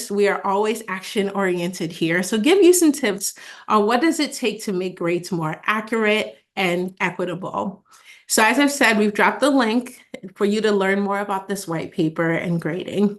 course, we are always action oriented here. So give you some tips on what does it take to make grades more accurate and equitable. So as I've said, we've dropped the link for you to learn more about this white paper and grading.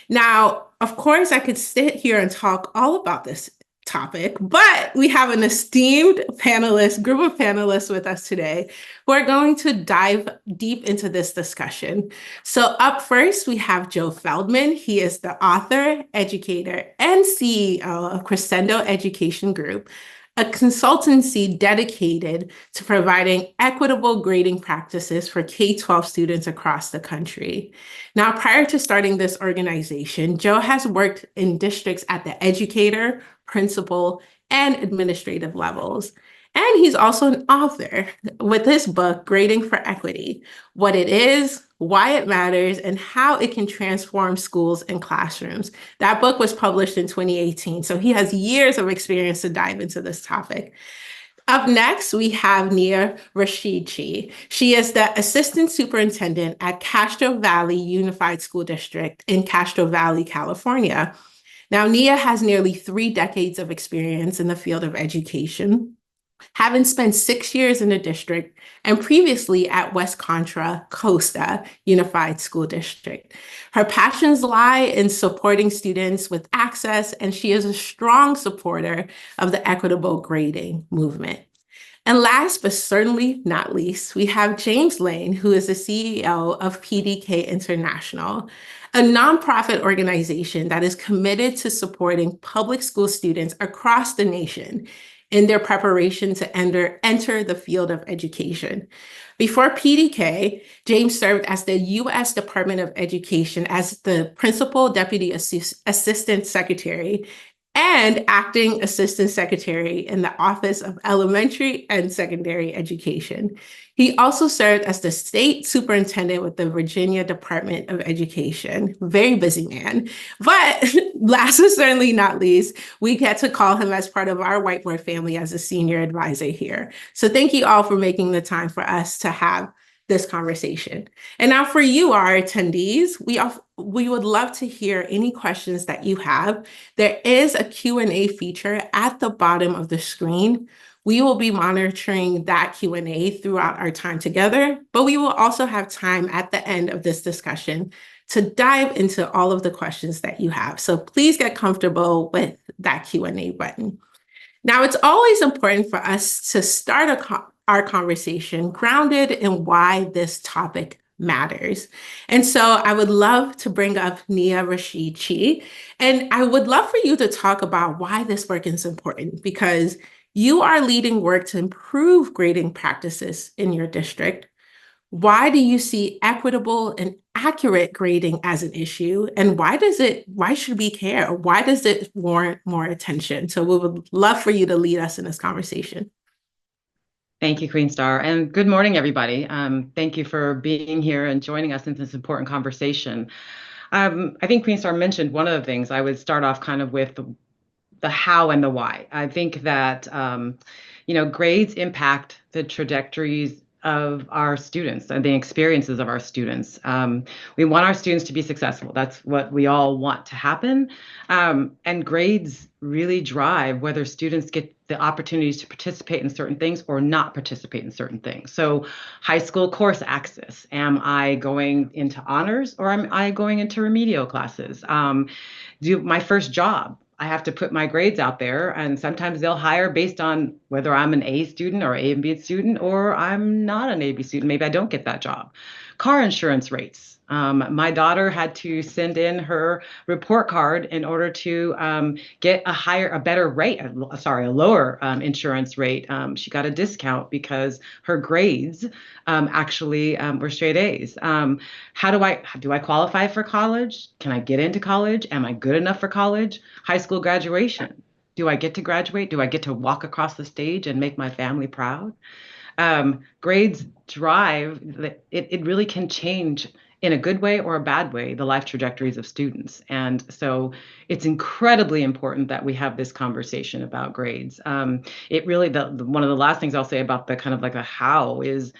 Now, of course, I could sit here and talk all about this topic, but we have an esteemed group of panelists with us today who are going to dive deep into this discussion. So up first, we have Joe Feldman. He is the author, educator, and CEO of Crescendo Education Group, a consultancy dedicated to providing equitable grading practices for K-12 students across the country. Now, prior to starting this organization, Joe has worked in districts at the educator, principal, and administrative levels. And he's also an author with his book, Grading for Equity: What It Is, Why It Matters, and How It Can Transform Schools and Classrooms. That book was published in 2018, so he has years of experience to dive into this topic. Up next, we have Nia Rashid-Chi. She is the Assistant Superintendent at Castro Valley Unified School District in Castro Valley, California. Now, Nia has nearly 3 decades of experience in the field of education, having spent 6 years in the district and previously at West Contra Costa Unified School District. Her passions lie in supporting students with access, and she is a strong supporter of the equitable grading movement. And last but certainly not least, we have James Lane, who is the CEO of PDK International, a nonprofit organization that is committed to supporting public school students across the nation in their preparation to enter the field of education. Before PDK, James served as the U.S. Department of Education as the Principal Deputy Assistant Secretary and Acting Assistant Secretary in the Office of Elementary and Secondary Education. He also served as the State Superintendent with the Virginia Department of Education. Very busy man. But last but certainly not least, we get to call him as part of our whiteboard family as a senior advisor here. So thank you all for making the time for us to have this conversation. And now for you, our attendees, we would love to hear any questions that you have. There is a Q&A feature at the bottom of the screen. We will be monitoring that Q&A throughout our time together, but we will also have time at the end of this discussion to dive into all of the questions that you have. So please get comfortable with that Q&A button. Now, it's always important for us to start our conversation grounded in why this topic matters. And so I would love to bring up Nia Rashid-Chi, and I would love for you to talk about why this work is important, because you are leading work to improve grading practices in your district. Why do you see equitable and accurate grading as an issue? And why should we care? Why does it warrant more attention? So we would love for you to lead us in this conversation. Thank you, Queen Star, and good morning, everybody. Thank you for being here and joining us in this important conversation. I think Queen Star mentioned one of the things. I would start off kind of with the how and the why. I think that grades impact the trajectories of our students and the experiences of our students. We want our students to be successful. That's what we all want to happen. And grades really drive whether students get the opportunities to participate in certain things or not participate in certain things. So high school course access, am I going into honors or am I going into remedial classes? My first job, I have to put my grades out there, and sometimes they'll hire based on whether I'm an A student or A and B student, or I'm not an A, B student. Maybe I don't get that job. Car insurance rates. My daughter had to send in her report card in order to get a lower insurance rate. She got a discount because her grades actually were straight A's. Do I qualify for college? Can I get into college? Am I good enough for college? High school graduation. Do I get to graduate? Do I get to walk across the stage and make my family proud? Grades drive, it really can change in a good way or a bad way, the life trajectories of students. And so it's incredibly important that we have this conversation about grades. It really, one of the last things I'll say about the kind of like a how is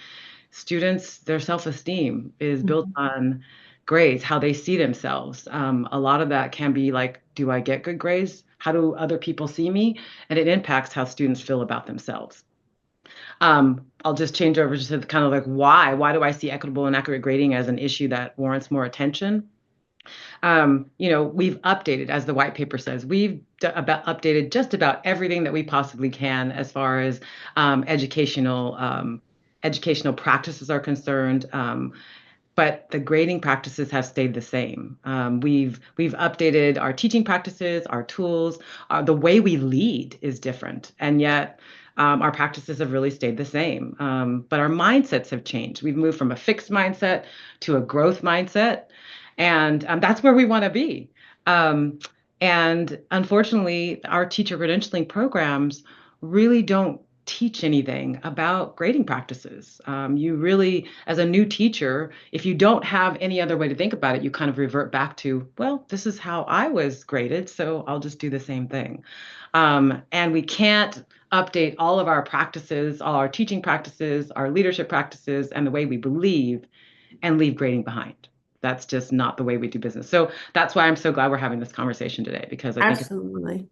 students, their self-esteem is built on grades, how they see themselves. A lot of that can be like, do I get good grades? How do other people see me? And it impacts how students feel about themselves. I'll just change over to kind of like why. Why do I see equitable and accurate grading as an issue that warrants more attention? We've updated, as the white paper says, we've updated just about everything that we possibly can as far as educational practices are concerned. But the grading practices have stayed the same. We've updated our teaching practices, our tools, the way we lead is different, and yet our practices have really stayed the same. But our mindsets have changed. We've moved from a fixed mindset to a growth mindset, and that's where we want to be. And unfortunately, our teacher credentialing programs really don't teach anything about grading practices. You really, as a new teacher, if you don't have any other way to think about it, you kind of revert back to, well, this is how I was graded, so I'll just do the same thing. And we can't update all of our practices, all our teaching practices, our leadership practices, and the way we believe and leave grading behind. That's just not the way we do business. So that's why I'm so glad we're having this conversation today, because I think it's Absolutely.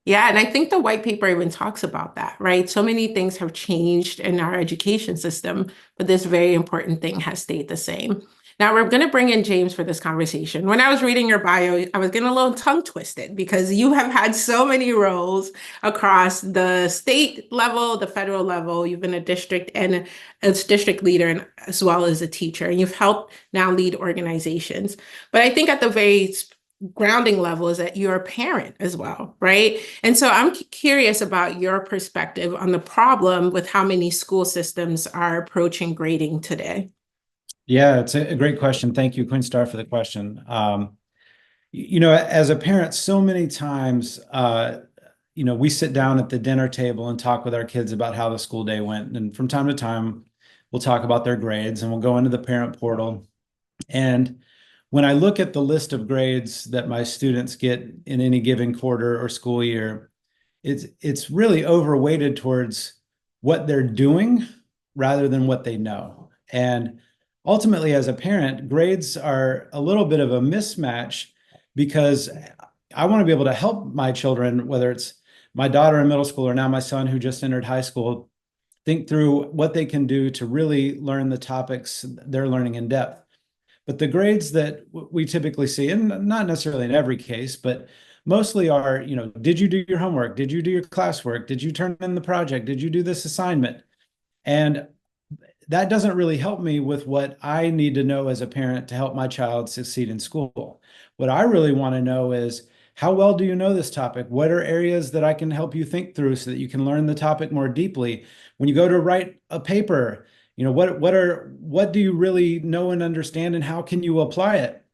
Yeah, and I think the white paper even talks about that, right? So many things have changed in our education system, but this very important thing has stayed the same. Now we're going to bring in James for this conversation. When I was reading your bio, I was getting a little tongue twisted because you have had so many roles across the state level, the federal level. You've been a district and a district leader, and as well as a teacher, and you've helped now lead organizations. But I think at the very grounding level is that you're a parent as well, right? And so I'm curious about your perspective on the problem with how many school systems are approaching grading today. Yeah, it's a great question. Thank you, Queen Star, for the question. As a parent, so many times, we sit down at the dinner table and talk with our kids about how the school day went. And from time to time, we'll talk about their grades and we'll go into the parent portal. And when I look at the list of grades that my students get in any given quarter or school year, it's really overweighted towards what they're doing rather than what they know. And ultimately, as a parent, grades are a little bit of a mismatch because I want to be able to help my children, whether it's my daughter in middle school or now my son who just entered high school, think through what they can do to really learn the topics they're learning in depth. But the grades that we typically see, and not necessarily in every case, but mostly are, did you do your homework? Did you do your classwork? Did you turn in the project? Did you do this assignment? And that doesn't really help me with what I need to know as a parent to help my child succeed in school. What I really want to know is, how well do you know this topic? What are areas that I can help you think through so that you can learn the topic more deeply? When you go to write a paper, what do you really know and understand, and how can you apply it?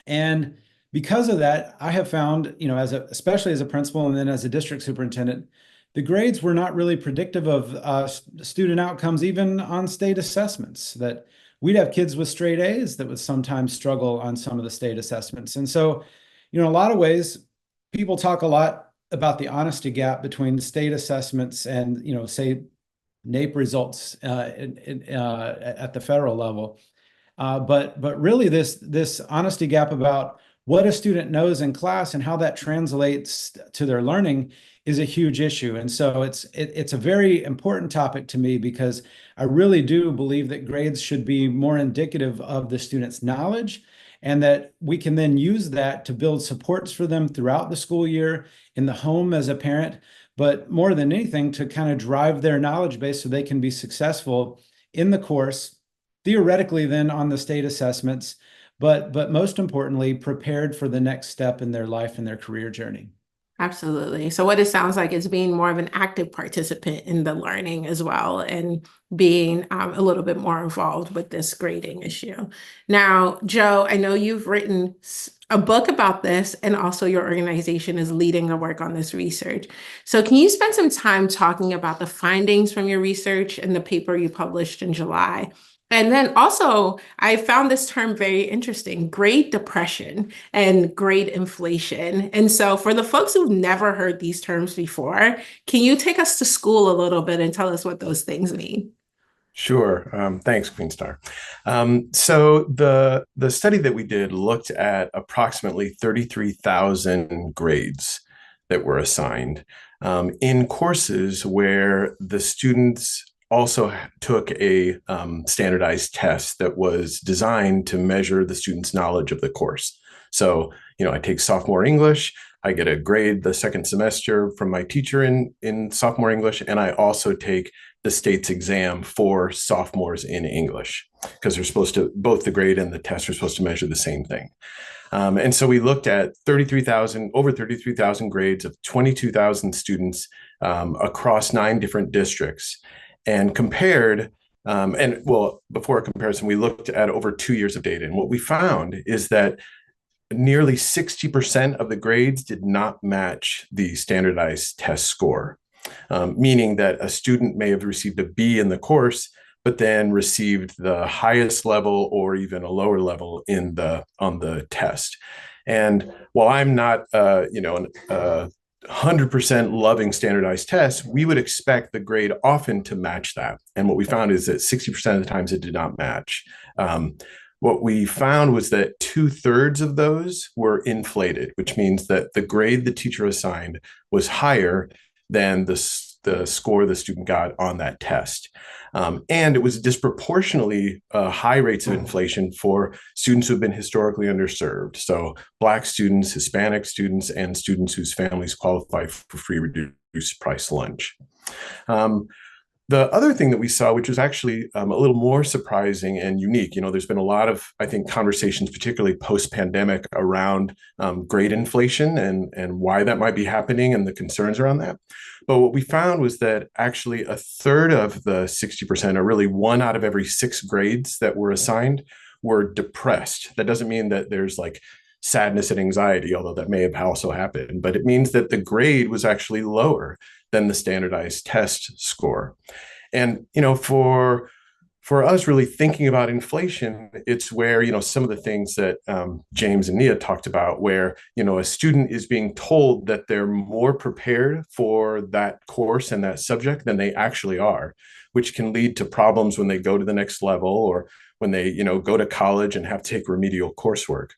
And because of that, I have found, especially as a principal and then as a district superintendent, the grades were not really predictive of student outcomes, even on state assessments. That we'd have kids with straight A's that would sometimes struggle on some of the state assessments. And so, in a lot of ways, people talk a lot about the honesty gap between state assessments and, say, NAEP results at the federal level. But really this honesty gap about what a student knows in class and how that translates to their learning is a huge issue. And so it's a very important topic to me, because I really do believe that grades should be more indicative of the student's knowledge, and that we can then use that to build supports for them throughout the school year, in the home as a parent, but more than anything, to kind of drive their knowledge base so they can be successful in the course, theoretically then on the state assessments, but most importantly, prepared for the next step in their life and their career journey. Absolutely. So what it sounds like is being more of an active participant in the learning as well, and being a little bit more involved with this grading issue. Now, Joe, I know you've written a book about this, and also your organization is leading the work on this research. So can you spend some time talking about the findings from your research and the paper you published in July? And then also, I found this term very interesting, grade depression and grade inflation. And so for the folks who've never heard these terms before, can you take us to school a little bit and tell us what those things mean? Sure. Thanks, Queen Star. So the study that we did looked at approximately 33,000 grades that were assigned in courses where the students also took a standardized test that was designed to measure the student's knowledge of the course. So, I take sophomore English. I get a grade the second semester from my teacher in sophomore English, and I also take the state's exam for sophomores in English because they're supposed to, both the grade and the test are supposed to measure the same thing. And so we looked at over 33,000 grades of 22,000 students across 9 different districts and compared. Before a comparison, we looked at over 2 years of data. And what we found is that nearly 60% of the grades did not match the standardized test score, meaning that a student may have received a B in the course, but then received the highest level or even a lower level on the test. And while I'm not, 100% loving standardized tests, we would expect the grade often to match that. And what we found is that 60% of the times it did not match. What we found was that 2/3 of those were inflated, which means that the grade the teacher assigned was higher than the score the student got on that test. And it was disproportionately high rates of inflation for students who have been historically underserved. So Black students, Hispanic students, and students whose families qualify for free reduced price lunch. The other thing that we saw, which was actually a little more surprising and unique, there's been a lot of, I think, conversations, particularly post-pandemic, around grade inflation and why that might be happening and the concerns around that. But what we found was that actually a third of the 60%, or really 1 out of every 6 grades that were assigned, were depressed. That doesn't mean that there's like sadness and anxiety, although that may have also happened, but it means that the grade was actually lower than the standardized test score. And, for us really thinking about inflation, it's where, some of the things that James and Nia talked about, where, a student is being told that they're more prepared for that course and that subject than they actually are, which can lead to problems when they go to the next level or when they, go to college and have to take remedial coursework.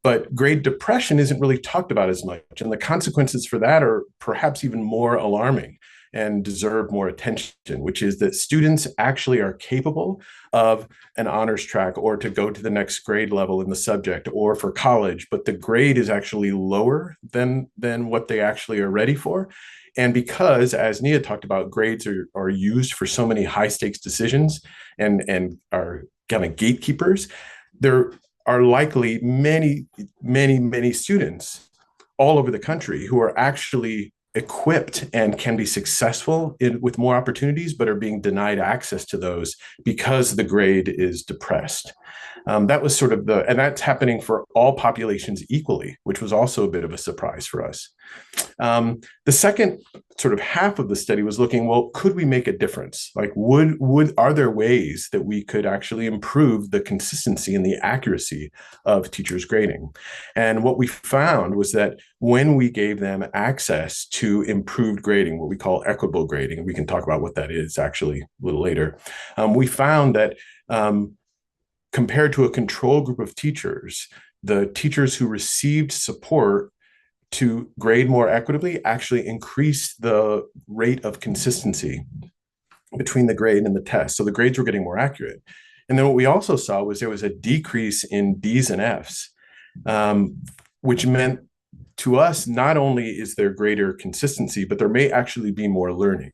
But grade depression isn't really talked about as much. And the consequences for that are perhaps even more alarming and deserve more attention, which is that students actually are capable of an honors track or to go to the next grade level in the subject or for college, but the grade is actually lower than what they actually are ready for. And because, as Nia talked about, grades are used for so many high stakes decisions and are kind of gatekeepers, there are likely many, many, many students all over the country who are actually equipped and can be successful with more opportunities, but are being denied access to those because the grade is depressed. That was sort of and that's happening for all populations equally, which was also a bit of a surprise for us. The second sort of half of the study was looking, well, could we make a difference? Like, are there ways that we could actually improve the consistency and the accuracy of teachers' grading? And what we found was that when we gave them access to improved grading, what we call equitable grading, we can talk about what that is actually a little later, we found that compared to a control group of teachers, the teachers who received support to grade more equitably actually increased the rate of consistency between the grade and the test. So the grades were getting more accurate. And then what we also saw was there was a decrease in D's and F's, which meant to us, not only is there greater consistency, but there may actually be more learning.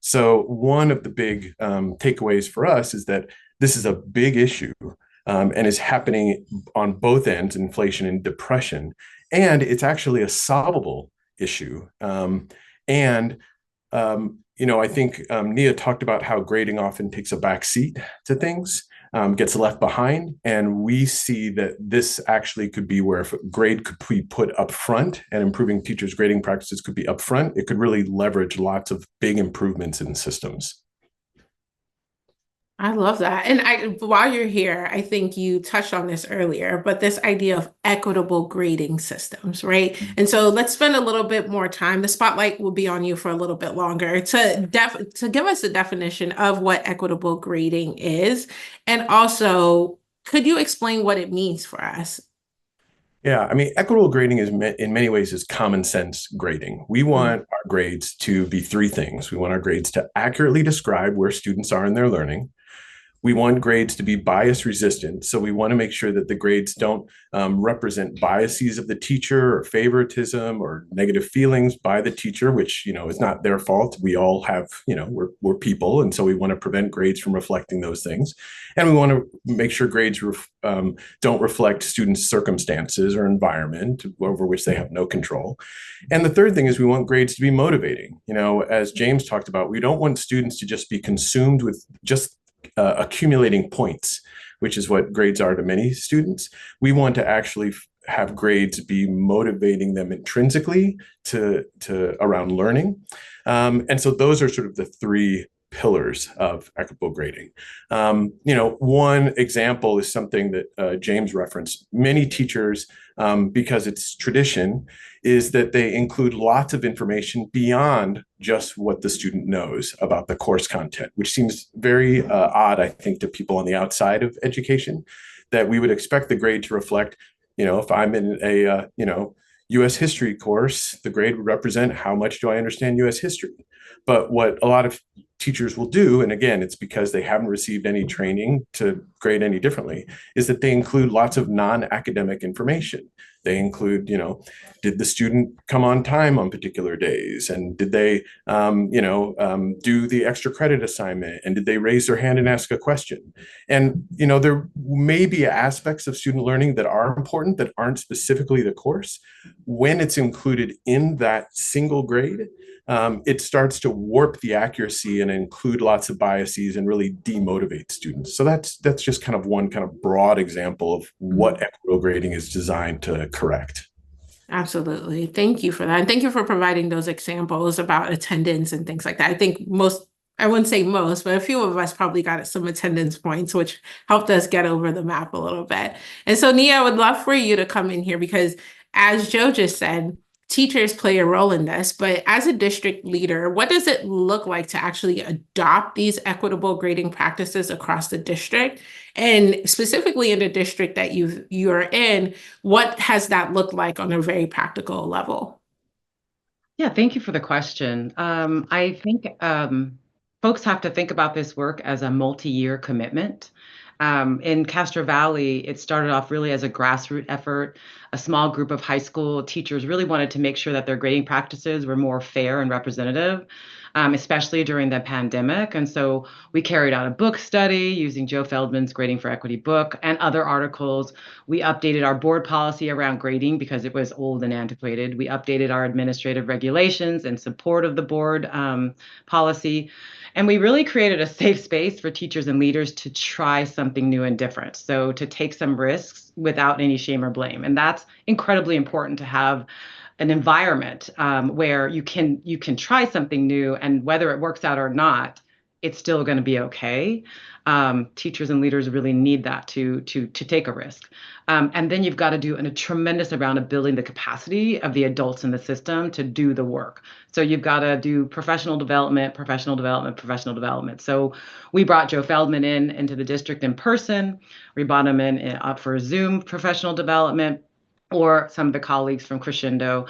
So one of the big takeaways for us is that this is a big issue and is happening on both ends, inflation and depression. And it's actually a solvable issue. I think Nia talked about how grading often takes a back seat to things, gets left behind. And we see that this actually could be where if a grade could be put up front and improving teachers' grading practices could be up front, it could really leverage lots of big improvements in systems. I love that. And while you're here, I think you touched on this earlier, but this idea of equitable grading systems, right? And so let's spend a little bit more time. The spotlight will be on you for a little bit longer to give us a definition of what equitable grading is. And also, could you explain what it means for us? Yeah, I mean, equitable grading in many ways is common sense grading. We want our grades to be three things. We want our grades to accurately describe where students are in their learning. We want grades to be bias resistant. So we want to make sure that the grades don't represent biases of the teacher or favoritism or negative feelings by the teacher, which, is not their fault. We all have, we're people. And so we want to prevent grades from reflecting those things. And we want to make sure grades don't reflect students' circumstances or environment over which they have no control. And the third thing is we want grades to be motivating. As James talked about, we don't want students to just be consumed with just accumulating points, which is what grades are to many students. We want to actually have grades be motivating them intrinsically to around learning. And so those are sort of the three pillars of equitable grading. One example is something that James referenced. Many teachers, because it's tradition, is that they include lots of information beyond just what the student knows about the course content, which seems very odd, I think, to people on the outside of education, that we would expect the grade to reflect, if I'm in a, US history course, the grade would represent how much do I understand US history. But what a lot of teachers will do, and again, it's because they haven't received any training to grade any differently, is that they include lots of non-academic information. They include, did the student come on time on particular days? And did they, do the extra credit assignment? And did they raise their hand and ask a question? And, there may be aspects of student learning that are important that aren't specifically the course. When it's included in that single grade, it starts to warp the accuracy and include lots of biases and really demotivate students. So that's just kind of one kind of broad example of what equitable grading is designed to correct. Absolutely. Thank you for that. And thank you for providing those examples about attendance and things like that. I think I wouldn't say most, but a few of us probably got some attendance points, which helped us get over the map a little bit. And so, Nia, I would love for you to come in here because, as Joe just said, teachers play a role in this, but as a district leader, what does it look like to actually adopt these equitable grading practices across the district? And specifically in the district that you're in, what has that looked like on a very practical level? Yeah, thank you for the question. I think folks have to think about this work as a multi-year commitment. In Castro Valley, it started off really as a grassroots effort. A small group of high school teachers really wanted to make sure that their grading practices were more fair and representative, especially during the pandemic. And so we carried out a book study using Joe Feldman's Grading for Equity book and other articles. We updated our board policy around grading because it was old and antiquated. We updated our administrative regulations in support of the board policy. And we really created a safe space for teachers and leaders to try something new and different. So to take some risks without any shame or blame. And that's incredibly important to have an environment where you can try something new, and whether it works out or not, it's still going to be okay. Teachers and leaders really need that to take a risk. And then you've got to do a tremendous amount of building the capacity of the adults in the system to do the work. So you've got to do professional development, professional development, professional development. So we brought Joe Feldman into the district in person. We brought him in for Zoom professional development, or some of the colleagues from Crescendo.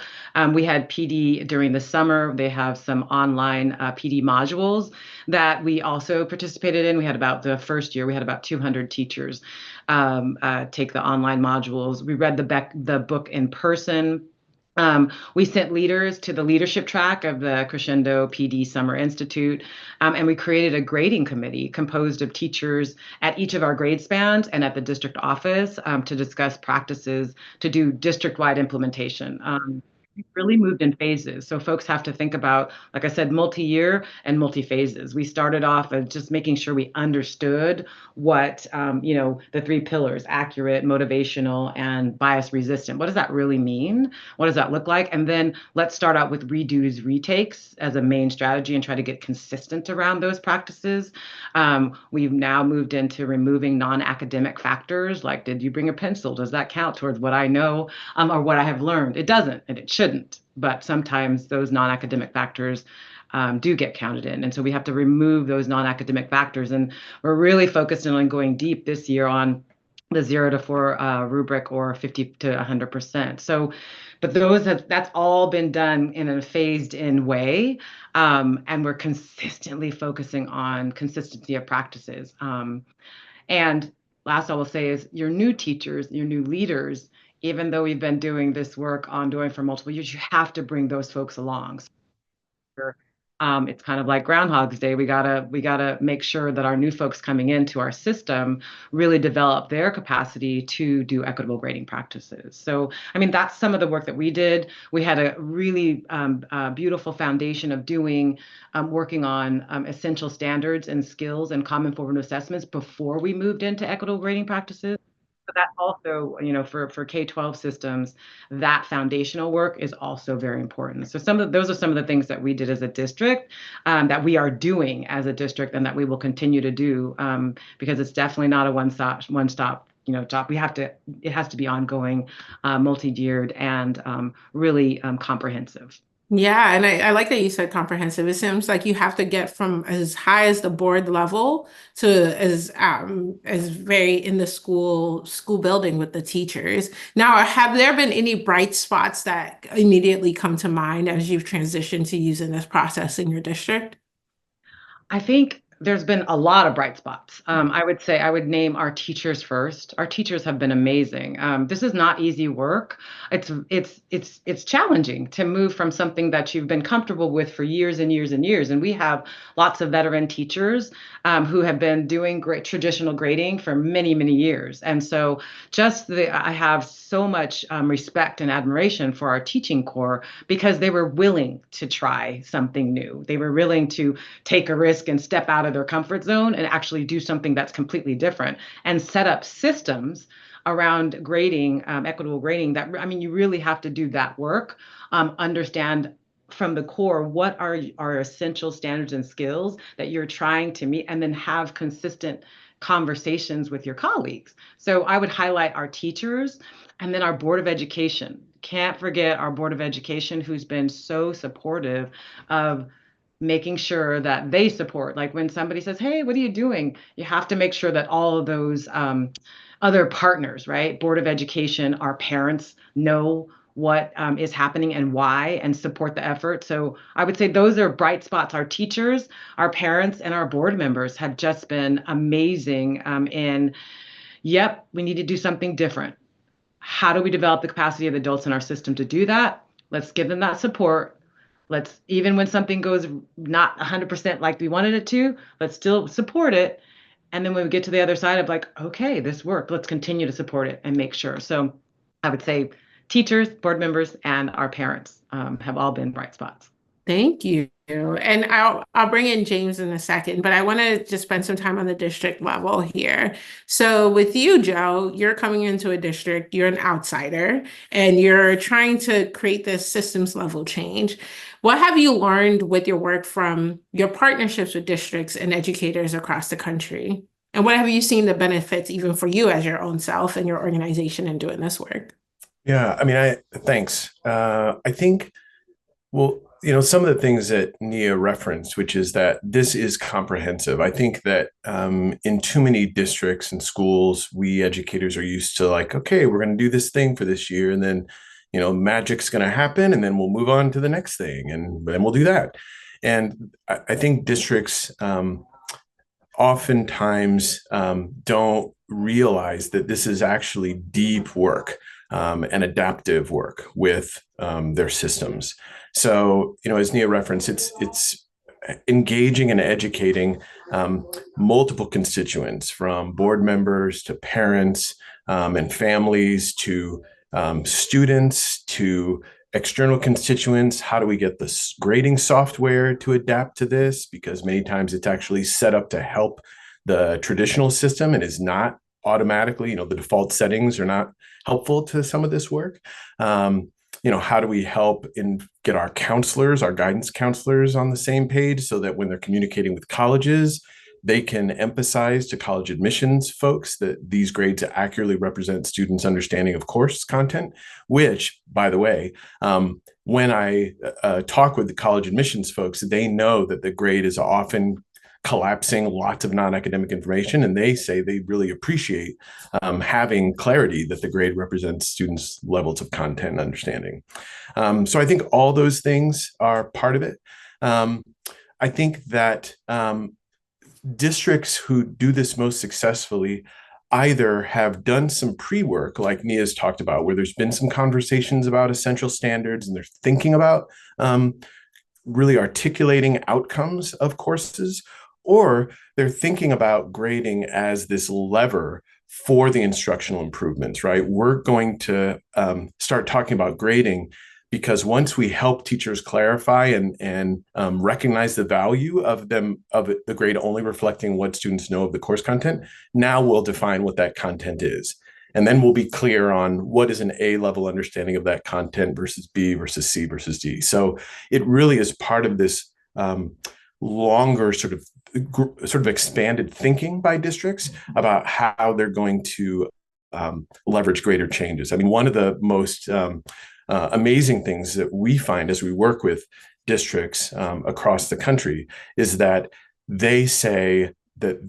We had PD during the summer. They have some online PD modules that we also participated in. The first year, we had about 200 teachers take the online modules. We read the book in person. We sent leaders to the leadership track of the Crescendo PD Summer Institute, and we created a grading committee composed of teachers at each of our grade spans and at the district office to discuss practices to do district-wide implementation. we've really moved in phases. So folks have to think about, like I said, multi-year and multi-phases. We started off as just making sure we understood what, the three pillars: accurate, motivational, and bias resistant. What does that really mean? What does that look like? And then let's start out with redos, retakes as a main strategy and try to get consistent around those practices. We've now moved into removing non-academic factors, like, did you bring a pencil? Does that count towards what I know, or what I have learned? It doesn't, and it shouldn't. But sometimes those non-academic factors do get counted in. And so we have to remove those non-academic factors. And we're really focused on going deep this year on the 0 to 4 rubric, or 50 to 100%. So, but that's all been done in a phased in way. And we're consistently focusing on consistency of practices. And last I will say is, your new teachers, your new leaders, even though we've been doing this work ongoing for multiple years, you have to bring those folks along. It's kind of like Groundhog's Day. We gotta make sure that our new folks coming into our system really develop their capacity to do equitable grading practices. So, I mean, that's some of the work that we did. We had a really beautiful foundation of working on essential standards and skills and common formative assessments before we moved into equitable grading practices. But that also, for K-12 systems, that foundational work is also very important. So those are some of the things that we did as a district, that we are doing as a district, and that we will continue to do, because it's definitely not a one stop job. It has to be ongoing, multi-tiered, and really comprehensive. Yeah, and I like that you said comprehensive. It seems like you have to get from as high as the board level to as very in the school building with the teachers. Now, have there been any bright spots that immediately come to mind as you've transitioned to using this process in your district? I think there's been a lot of bright spots. I would say I would name our teachers first. Our teachers have been amazing. This is not easy work. It's challenging to move from something that you've been comfortable with for years and years and years. And we have lots of veteran teachers who have been doing great traditional grading for many, many years. And so I have so much respect and admiration for our teaching corps, because they were willing to try something new. They were willing to take a risk and step out of their comfort zone and actually do something that's completely different, and set up systems around grading, equitable grading. You really have to do that work, understand from the core what are our essential standards and skills that you're trying to meet, and then have consistent conversations with your colleagues. So I would highlight our teachers, and then our Board of Education. Can't forget our Board of Education, who's been so supportive of making sure that they support. Like, when somebody says, hey, what are you doing? You have to make sure that all of those other partners, right? Board of Education, our parents, know what is happening and why, and support the effort. So I would say those are bright spots. Our teachers, our parents, and our board members have just been amazing yep, we need to do something different. How do we develop the capacity of the adults in our system to do that? Let's give them that support. Even when something goes not 100% like we wanted it to, let's still support it. And then when we get to the other side of, like, okay, this worked, let's continue to support it and make sure. So I would say teachers, board members, and our parents have all been bright spots. Thank you. And I'll bring in James in a second, but I want to just spend some time on the district level here. So with you, Joe, you're coming into a district, you're an outsider, and you're trying to create this systems level change. What have you learned with your work from your partnerships with districts and educators across the country? And what have you seen the benefits even for you as your own self and your organization in doing this work? Yeah, thanks. I think, well, some of the things that Nia referenced, which is that this is comprehensive. I think that in too many districts and schools, we educators are used to, like, okay, we're going to do this thing for this year, and then, magic's going to happen, and then we'll move on to the next thing, and then we'll do that. And I think districts oftentimes don't realize that this is actually deep work and adaptive work with their systems. So, as Nia referenced, it's engaging and educating multiple constituents, from board members to parents and families to students to external constituents? How do we get the grading software to adapt to this? Because many times it's actually set up to help the traditional system and is not automatically, the default settings are not helpful to some of this work. How do we help get our counselors, our guidance counselors on the same page so that when they're communicating with colleges, they can emphasize to college admissions folks that these grades accurately represent students' understanding of course content, which, by the way, when I talk with the college admissions folks, they know that the grade is often collapsing lots of non-academic information, and they say they really appreciate having clarity that the grade represents students' levels of content and understanding. So I think all those things are part of it. I think that districts who do this most successfully either have done some pre-work, like Nia's talked about, where there's been some conversations about essential standards and they're thinking about really articulating outcomes of courses, or they're thinking about grading as this lever for the instructional improvements, right? We're going to start talking about grading because once we help teachers clarify and recognize the value of the grade only reflecting what students know of the course content, now we'll define what that content is. And then we'll be clear on what is an A level understanding of that content versus B versus C versus D. So it really is part of this longer sort of expanded thinking by districts about how they're going to leverage greater changes. I mean, one of the most amazing things that we find as we work with districts across the country is that they say that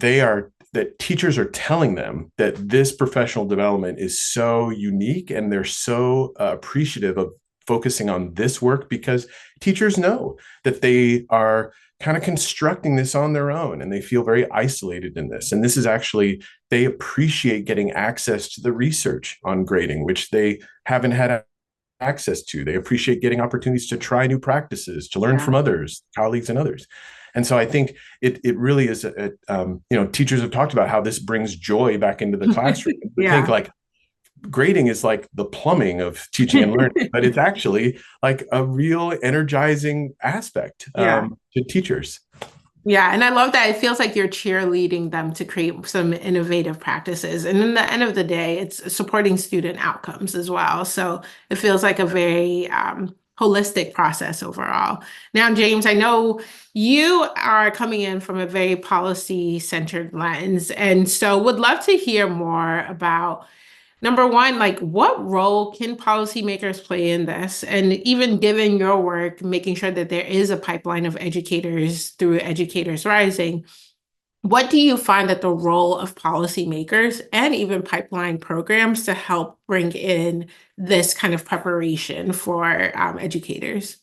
that teachers are telling them that this professional development is so unique and they're so appreciative of focusing on this work because teachers know that they are kind of constructing this on their own and they feel very isolated in this. And this is actually, they appreciate getting access to the research on grading, which they haven't had access to. They appreciate getting opportunities to try new practices, to learn from others, colleagues and others. And so I think it really is, teachers have talked about how this brings joy back into the classroom. I think like grading is like the plumbing of teaching and learning, but it's actually like a real energizing aspect to teachers. Yeah, and I love that. It feels like you're cheerleading them to create some innovative practices. And in the end of the day, it's supporting student outcomes as well. So it feels like a very holistic process overall. Now, James, I know you are coming in from a very policy-centered lens, and so would love to hear more about, number one, like what role can policymakers play in this? And even given your work, making sure that there is a pipeline of educators through Educators Rising, what do you find that the role of policymakers and even pipeline programs to help bring in this kind of preparation for educators?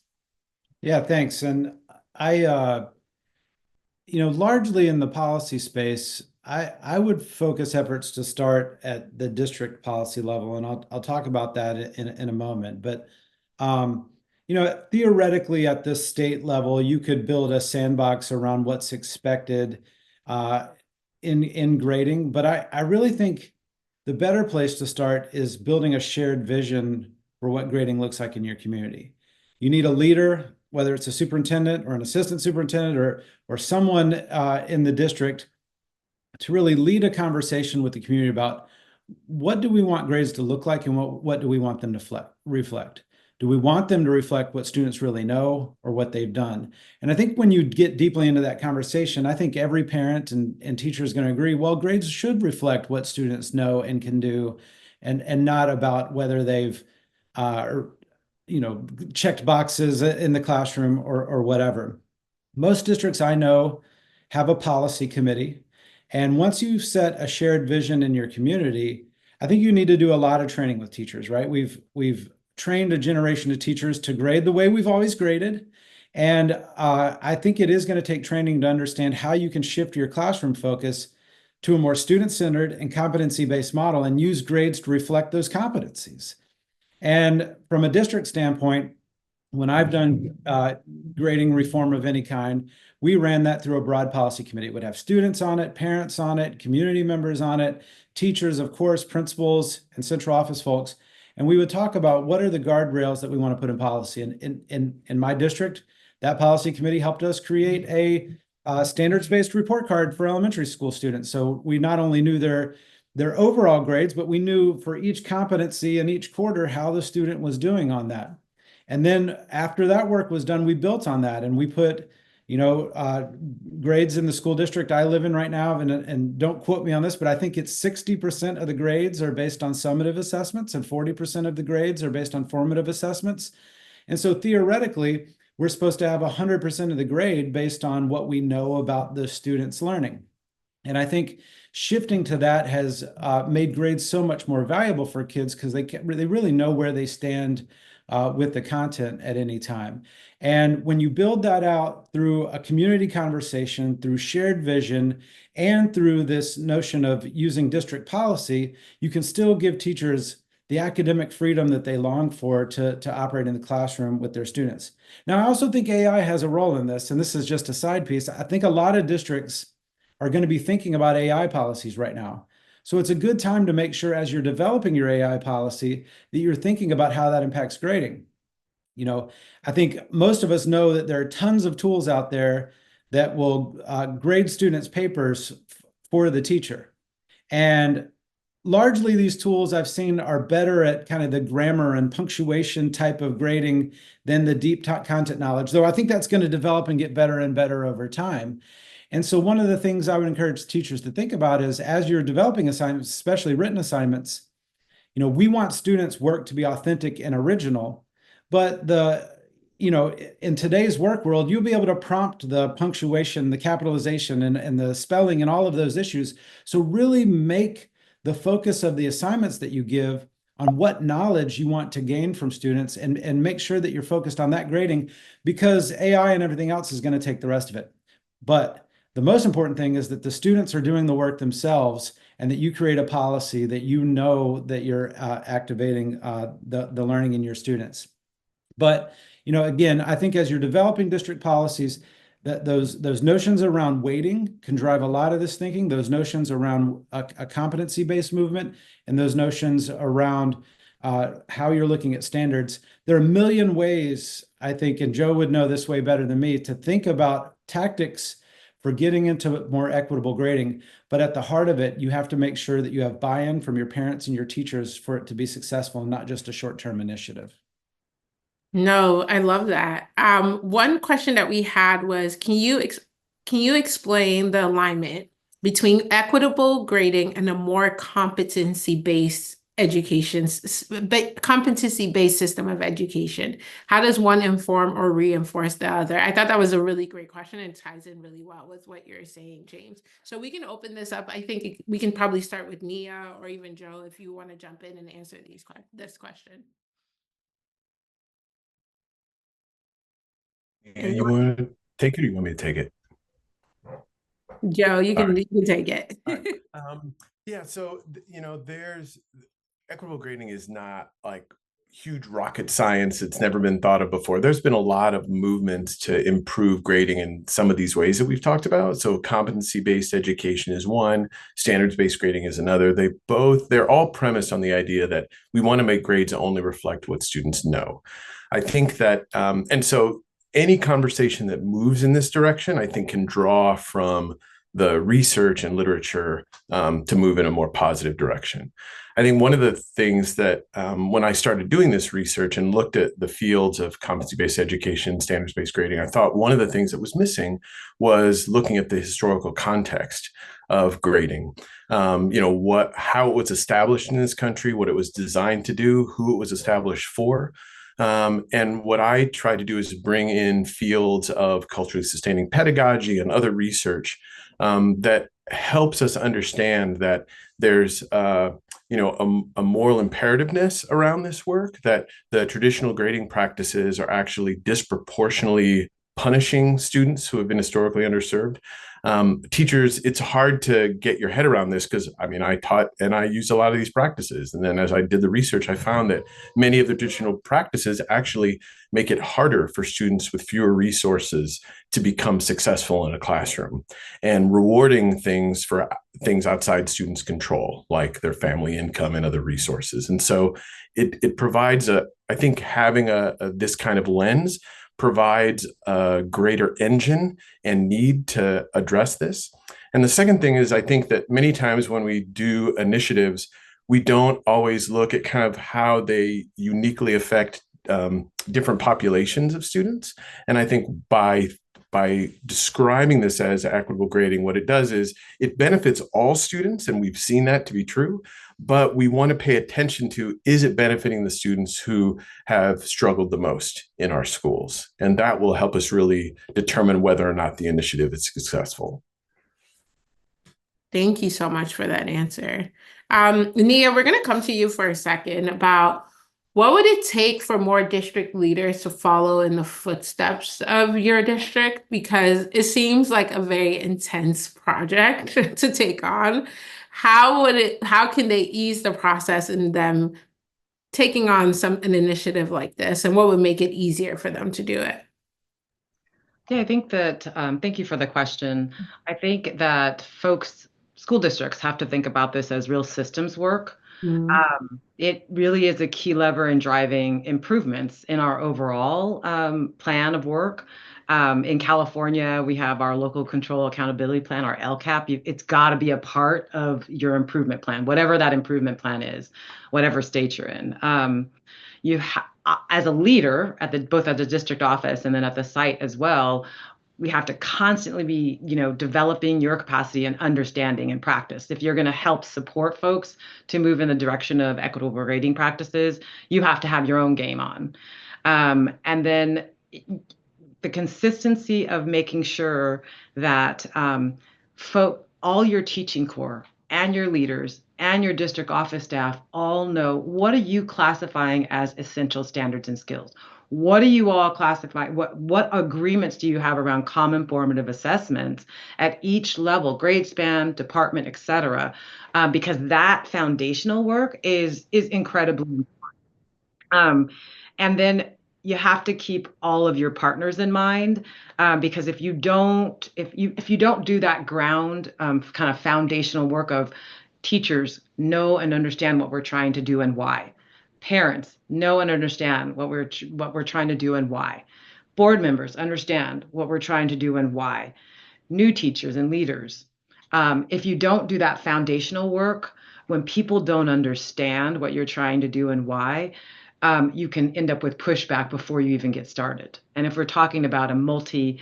Yeah, thanks. And I, largely in the policy space, I would focus efforts to start at the district policy level, and I'll talk about that in a moment. But theoretically, at the state level, you could build a sandbox around what's expected in grading. But I really think the better place to start is building a shared vision for what grading looks like in your community. You need a leader, whether it's a superintendent or an assistant superintendent or someone in the district, to really lead a conversation with the community about what do we want grades to look like and what do we want them to reflect? Do we want them to reflect what students really know or what they've done? And I think when you get deeply into that conversation, I think every parent and teacher is going to agree, well, grades should reflect what students know and can do, and not about whether they've checked boxes in the classroom or whatever. Most districts I know have a policy committee. And once you've set a shared vision in your community, I think you need to do a lot of training with teachers, right? We've trained a generation of teachers to grade the way we've always graded. And I think it is going to take training to understand how you can shift your classroom focus to a more student-centered and competency-based model and use grades to reflect those competencies. And from a district standpoint, when I've done grading reform of any kind, we ran that through a broad policy committee. It would have students on it, parents on it, community members on it, teachers, of course, principals, and central office folks. And we would talk about what are the guardrails that we want to put in policy. And in my district, that policy committee helped us create a standards-based report card for elementary school students. So we not only knew their overall grades, but we knew for each competency in each quarter how the student was doing on that. And then after that work was done, we built on that and we put, grades in the school district I live in right now. And don't quote me on this, but I think it's 60% of the grades are based on summative assessments and 40% of the grades are based on formative assessments. And so theoretically, we're supposed to have 100% of the grade based on what we know about the student's learning. And I think shifting to that has made grades so much more valuable for kids because they really know where they stand with the content at any time. And when you build that out through a community conversation, through shared vision, and through this notion of using district policy, you can still give teachers the academic freedom that they long for to operate in the classroom with their students. Now, I also think AI has a role in this, and this is just a side piece. I think a lot of districts are going to be thinking about AI policies right now. So it's a good time to make sure as you're developing your AI policy that you're thinking about how that impacts grading. I think most of us know that there are tons of tools out there that will grade students' papers for the teacher. And largely these tools I've seen are better at kind of the grammar and punctuation type of grading than the deep content knowledge, though I think that's going to develop and get better and better over time. And so one of the things I would encourage teachers to think about is as you're developing assignments, especially written assignments, we want students' work to be authentic and original, but in today's work world, you'll be able to prompt the punctuation, the capitalization, and the spelling and all of those issues. So really make the focus of the assignments that you give on what knowledge you want to gain from students and make sure that you're focused on that grading because AI and everything else is going to take the rest of it. But the most important thing is that the students are doing the work themselves and that you create a policy that that you're activating the learning in your students. But, again, I think as you're developing district policies, that those notions around weighting can drive a lot of this thinking, those notions around a competency-based movement, and those notions around how you're looking at standards. There are a million ways, I think, and Joe would know this way better than me, to think about tactics for getting into more equitable grading. But at the heart of it, you have to make sure that you have buy-in from your parents and your teachers for it to be successful and not just a short-term initiative. No, I love that. One question that we had was, can you explain the alignment between equitable grading and a more competency-based competency-based system of education? How does one inform or reinforce the other? I thought that was a really great question and ties in really well with what you're saying, James. So we can open this up. I think we can probably start with Nia or even Joe if you want to jump in and answer this question. And you want to take it or you want me to take it? Joe, you can take it. Yeah, so there's equitable grading is not like huge rocket science. It's never been thought of before. There's been a lot of movements to improve grading in some of these ways that we've talked about. So competency-based education is one, standards-based grading is another. They're all premised on the idea that we want to make grades only reflect what students know. I think that, and so any conversation that moves in this direction, I think, can draw from the research and literature to move in a more positive direction. I think one of the things that when I started doing this research and looked at the fields of competency-based education, standards-based grading, I thought one of the things that was missing was looking at the historical context of grading. How it was established in this country, what it was designed to do, who it was established for. And what I try to do is bring in fields of culturally sustaining pedagogy and other research that helps us understand that there's a moral imperativeness around this work, that the traditional grading practices are actually disproportionately punishing students who have been historically underserved. Teachers, it's hard to get your head around this because I mean, I taught and I used a lot of these practices. And then as I did the research, I found that many of the traditional practices actually make it harder for students with fewer resources to become successful in a classroom, and rewarding things for things outside students' control, like their family income and other resources. And so it provides I think having this kind of lens provides a greater engine and need to address this. And the second thing is, I think that many times when we do initiatives, we don't always look at kind of how they uniquely affect different populations of students. And I think by describing this as equitable grading, what it does is it benefits all students, and we've seen that to be true, but we want to pay attention to, is it benefiting the students who have struggled the most in our schools? And that will help us really determine whether or not the initiative is successful. Thank you so much for that answer. Nia, we're going to come to you for a second about what would it take for more district leaders to follow in the footsteps of your district? Because it seems like a very intense project to take on. How can they ease the process in them taking on an initiative like this, and what would make it easier for them to do it? Yeah, I think that, thank you for the question. I think that school districts have to think about this as real systems work. It really is a key lever in driving improvements in our overall plan of work. In California, we have our local control accountability plan, our LCAP. It's got to be a part of your improvement plan, whatever that improvement plan is, whatever state you're in. As a leader both at the district office and then at the site as well, we have to constantly be, developing your capacity and understanding and practice. If you're going to help support folks to move in the direction of equitable grading practices, you have to have your own game on. And then the consistency of making sure that all your teaching core and your leaders and your district office staff all know, what are you classifying as essential standards and skills? What do you all classify? What agreements do you have around common formative assessments at each level, grade span, department, et cetera? Because that foundational work is incredibly important. And then you have to keep all of your partners in mind, because if you don't do that ground kind of foundational work of teachers know and understand what we're trying to do and why. Parents know and understand what we're trying to do and why. Board members understand what we're trying to do and why. New teachers and leaders. If you don't do that foundational work, when people don't understand what you're trying to do and why, you can end up with pushback before you even get started. And if we're talking about a multi-year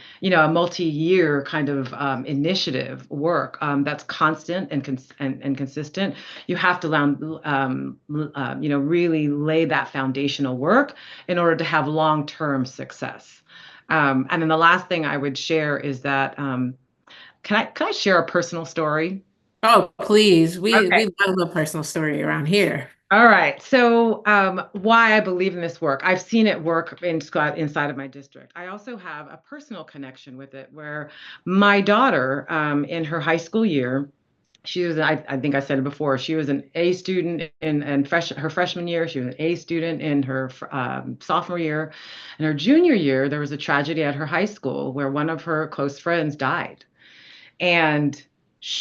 kind of initiative work that's constant and consistent, you have to really lay that foundational work in order to have long-term success. And then the last thing I would share is that, can I share a personal story? Oh, please. We Okay. love a personal story around here. All right. So why I believe in this work. I've seen it work inside of my district. I also have a personal connection with it where my daughter in her high school year, she was, I think I said it before, she was an A student in her freshman year. She was an A student in her sophomore year. In her junior year, there was a tragedy at her high school where one of her close friends died. And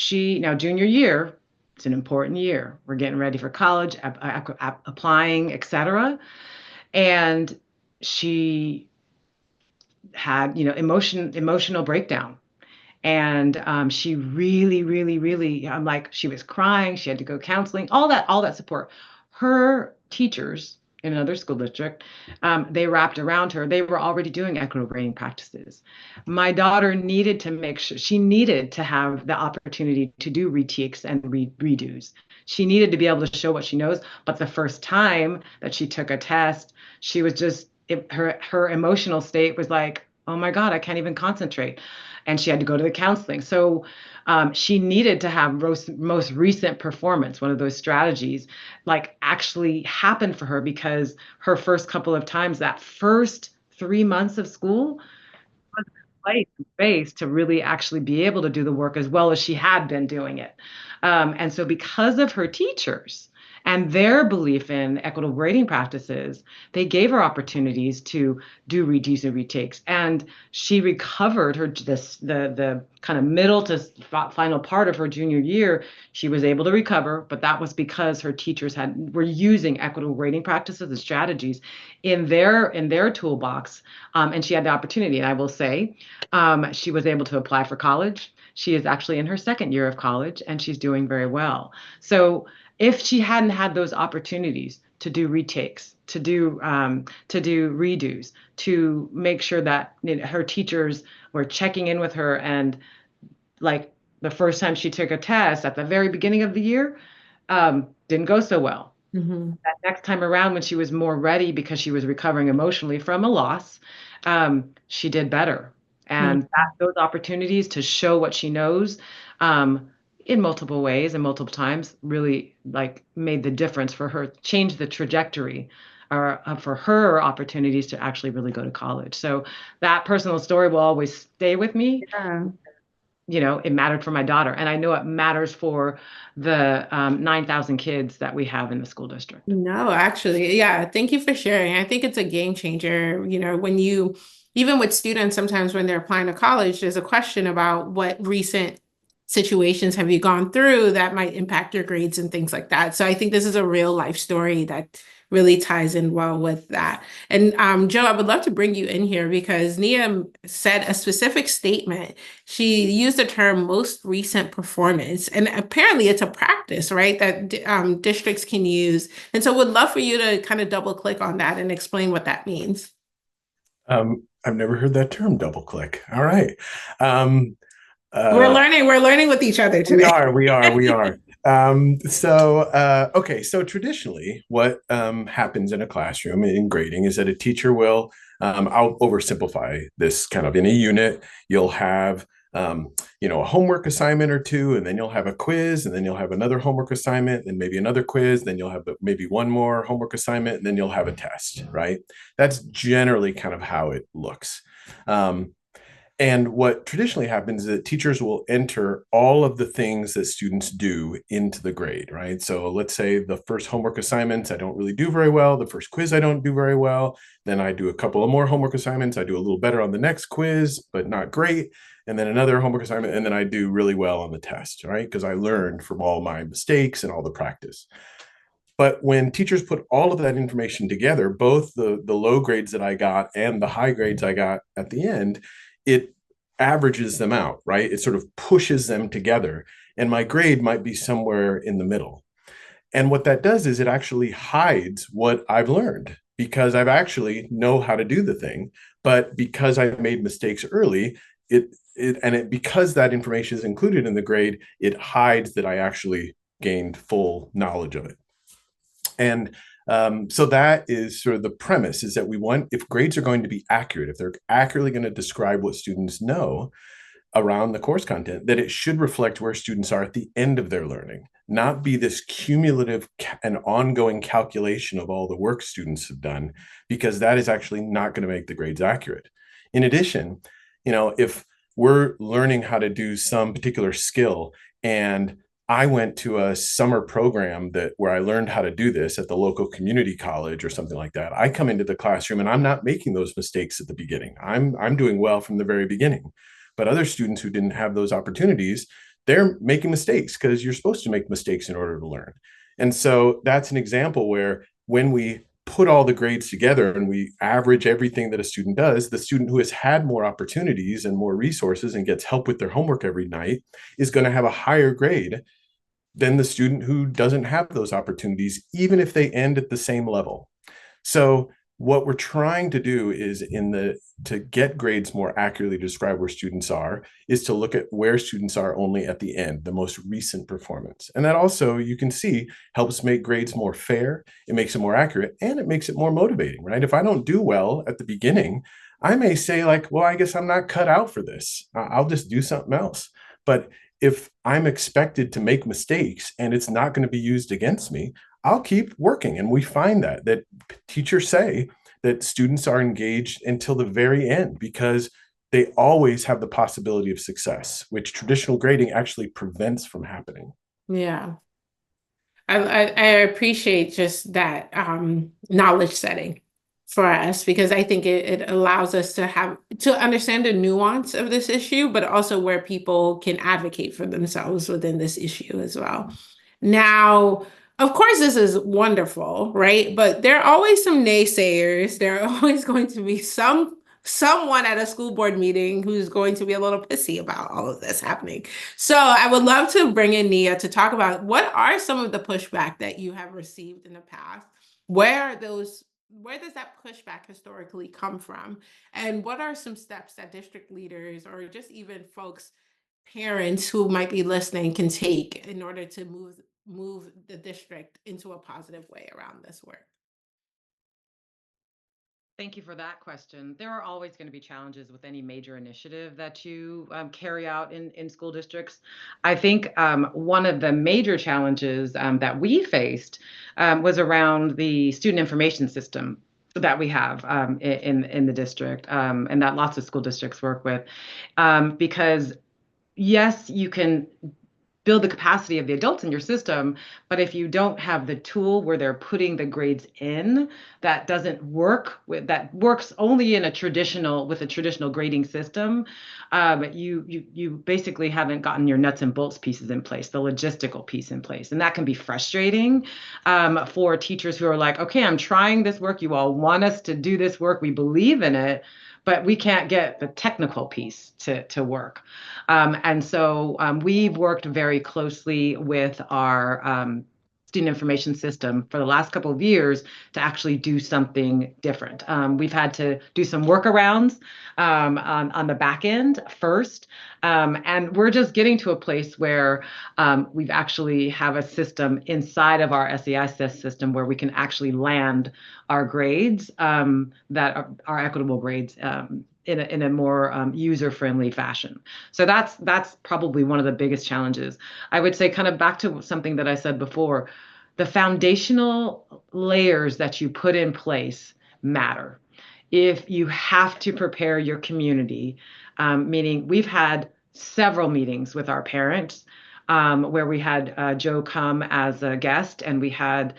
now junior year, it's an important year. We're getting ready for college, applying, et cetera. And she had, emotional breakdown. And she really, really, really, she was crying. She had to go counseling, all that support. Her teachers in another school district, they wrapped around her. They were already doing equitable grading practices. My daughter needed to make sure, she needed to have the opportunity to do retakes and redos. She needed to be able to show what she knows. But the first time that she took a test, she was her emotional state was like, oh my God, I can't even concentrate. And she had to go to the counseling. So she needed to have most recent performance, one of those strategies, actually happen for her, because her first couple of times, that first 3 months of school place and space to really actually be able to do the work as well as she had been doing it. And so because of her teachers and their belief in equitable grading practices, they gave her opportunities to do redos and retakes. And she recovered the kind of middle to final part of her junior year. She was able to recover, but that was because her teachers were using equitable grading practices and strategies in their toolbox. And she had the opportunity. And I will say, she was able to apply for college. She is actually in her second year of college, and she's doing very well. So if she hadn't had those opportunities to do retakes, to do redos, to make sure that her teachers were checking in with her, and like the first time she took a test at the very beginning of the year, didn't go so well. Mm-hmm. That next time around, when she was more ready because she was recovering emotionally from a loss, she did better. And those opportunities to show what she knows, in multiple ways and multiple times, really like made the difference for her, changed the trajectory for her opportunities to actually really go to college. So that personal story will always stay with me. Yeah. It mattered for my daughter, and I know it matters for the 9,000 kids that we have in the school district. No, actually, yeah. Thank you for sharing. I think it's a game changer. When even with students, sometimes when they're applying to college, there's a question about what recent situations have you gone through that might impact your grades and things like that. So I think this is a real life story that really ties in well with that. And Joe, I would love to bring you in here because Nia said a specific statement. She used the term most recent performance, and apparently it's a practice, right, that districts can use. And so would love for you to kind of double click on that and explain what that means. I've never heard that term, double click. All right. We're learning with each other today. We are. Okay. So traditionally, what happens in a classroom in grading is that a teacher will, I'll oversimplify this kind of in a unit. You'll have, a homework assignment or two, and then you'll have a quiz, and then you'll have another homework assignment, and maybe another quiz, then you'll have maybe one more homework assignment, and then you'll have a test, right? That's generally kind of how it looks. And what traditionally happens is that teachers will enter all of the things that students do into the grade, right? So let's say the first homework assignments, I don't really do very well. The first quiz, I don't do very well. Then I do a couple of more homework assignments. I do a little better on the next quiz, but not great. And then another homework assignment, and then I do really well on the test, right? Because I learned from all my mistakes and all the practice. But when teachers put all of that information together, both the low grades that I got and the high grades I got at the end, it averages them out, right? It sort of pushes them together. And my grade might be somewhere in the middle. And what that does is it actually hides what I've learned because I've actually know how to do the thing. But because I made mistakes early, because that information is included in the grade, it hides that I actually gained full knowledge of it. And so that is sort of the premise, is that we want, if grades are going to be accurate, if they're accurately going to describe what students know around the course content, that it should reflect where students are at the end of their learning, not be this cumulative and ongoing calculation of all the work students have done, because that is actually not going to make the grades accurate. In addition, if we're learning how to do some particular skill and I went to a summer program where I learned how to do this at the local community college or something like that. I come into the classroom and I'm not making those mistakes at the beginning. I'm doing well from the very beginning. But other students who didn't have those opportunities, they're making mistakes because you're supposed to make mistakes in order to learn. And so that's an example where when we put all the grades together and we average everything that a student does, the student who has had more opportunities and more resources and gets help with their homework every night is going to have a higher grade than the student who doesn't have those opportunities, even if they end at the same level. So what we're trying to do is to get grades more accurately to describe where students are, is to look at where students are only at the end, the most recent performance. And that also, you can see, helps make grades more fair, it makes it more accurate, and it makes it more motivating, right? If I don't do well at the beginning, I may say like, well, I guess I'm not cut out for this. I'll just do something else. But if I'm expected to make mistakes and it's not going to be used against me, I'll keep working. And we find that teachers say that students are engaged until the very end because they always have the possibility of success, which traditional grading actually prevents from happening. Yeah. I appreciate just that knowledge setting for us, because I think it allows us to understand the nuance of this issue, but also where people can advocate for themselves within this issue as well. Now, of course, this is wonderful, right? But there are always some naysayers. There are always going to be someone at a school board meeting who's going to be a little pissy about all of this happening. So I would love to bring in Nia to talk about what are some of the pushback that you have received in the past? Where does that pushback historically come from? And what are some steps that district leaders or just even folks, parents who might be listening, can take in order to move the district into a positive way around this work? Thank you for that question. There are always going to be challenges with any major initiative that you carry out in school districts. I think one of the major challenges that we faced was around the student information system that we have in the district, and that lots of school districts work with, because yes, you can build the capacity of the adults in your system, but if you don't have the tool where they're putting the grades in, that doesn't work that works only in a traditional grading system. You basically haven't gotten your nuts and bolts pieces in place, the logistical piece in place, and that can be frustrating for teachers who are like, okay, I'm trying this work, you all want us to do this work, we believe in it, but we can't get the technical piece to work. And so we've worked very closely with our student information system for the last couple of years to actually do something different. We've had to do some workarounds on the back end first. And we're just getting to a place where we've actually have a system inside of our SEIS system where we can actually land our grades that are equitable grades in a more user-friendly fashion. So that's probably one of the biggest challenges. I would say, kind of back to something that I said before, the foundational layers that you put in place matter. If you have to prepare your community, meaning we've had several meetings with our parents where we had Joe come as a guest, and we had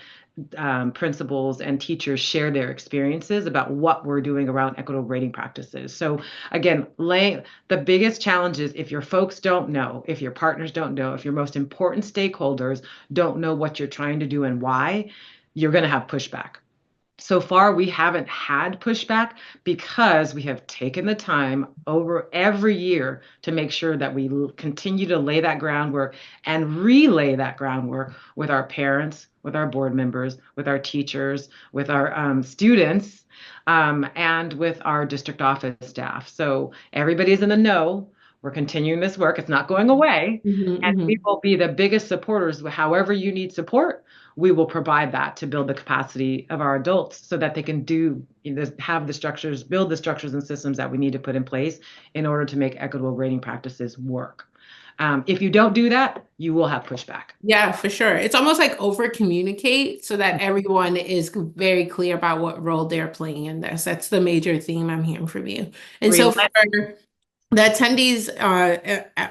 principals and teachers share their experiences about what we're doing around equitable grading practices. So again, the biggest challenge is if your folks don't know, if your partners don't know, if your most important stakeholders don't know what you're trying to do and why, you're going to have pushback. So far, we haven't had pushback because we have taken the time over every year to make sure that we continue to lay that groundwork and relay that groundwork with our parents, with our board members, with our teachers, with our students, and with our district office staff. So everybody's in the know. We're continuing this work. It's not going away. And we will be the biggest supporters. However you need support, we will provide that to build the capacity of our adults so that they can have the structures, build the structures and systems that we need to put in place in order to make equitable grading practices work. If you don't do that, you will have pushback. Yeah, for sure. It's almost like over communicate so that everyone is very clear about what role they're playing in this. That's the major theme I'm hearing from you. And so for the attendees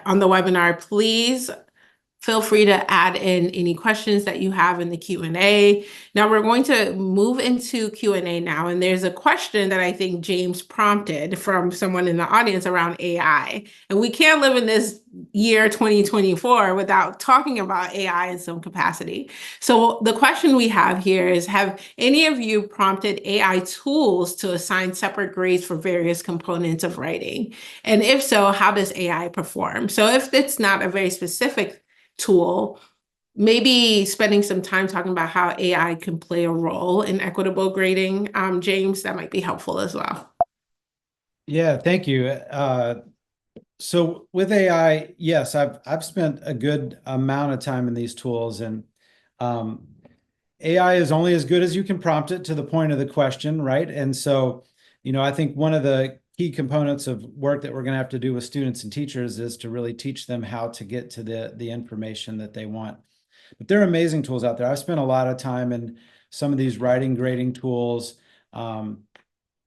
on the webinar, please feel free to add in any questions that you have in the Q&A. Now we're going to move into Q&A now, and there's a question that I think James prompted from someone in the audience around AI. And we can't live in this year 2024 without talking about AI in some capacity. So the question we have here is, have any of you prompted AI tools to assign separate grades for various components of writing? And if so, how does AI perform? So if it's not a very specific tool, maybe spending some time talking about how AI can play a role in equitable grading. James, that might be helpful as well. Yeah, thank you. So with AI, yes, I've spent a good amount of time in these tools, and AI is only as good as you can prompt it to the point of the question, right? And so, I think one of the key components of work that we're going to have to do with students and teachers is to really teach them how to get to the information that they want. But there are amazing tools out there. I've spent a lot of time in some of these writing grading tools.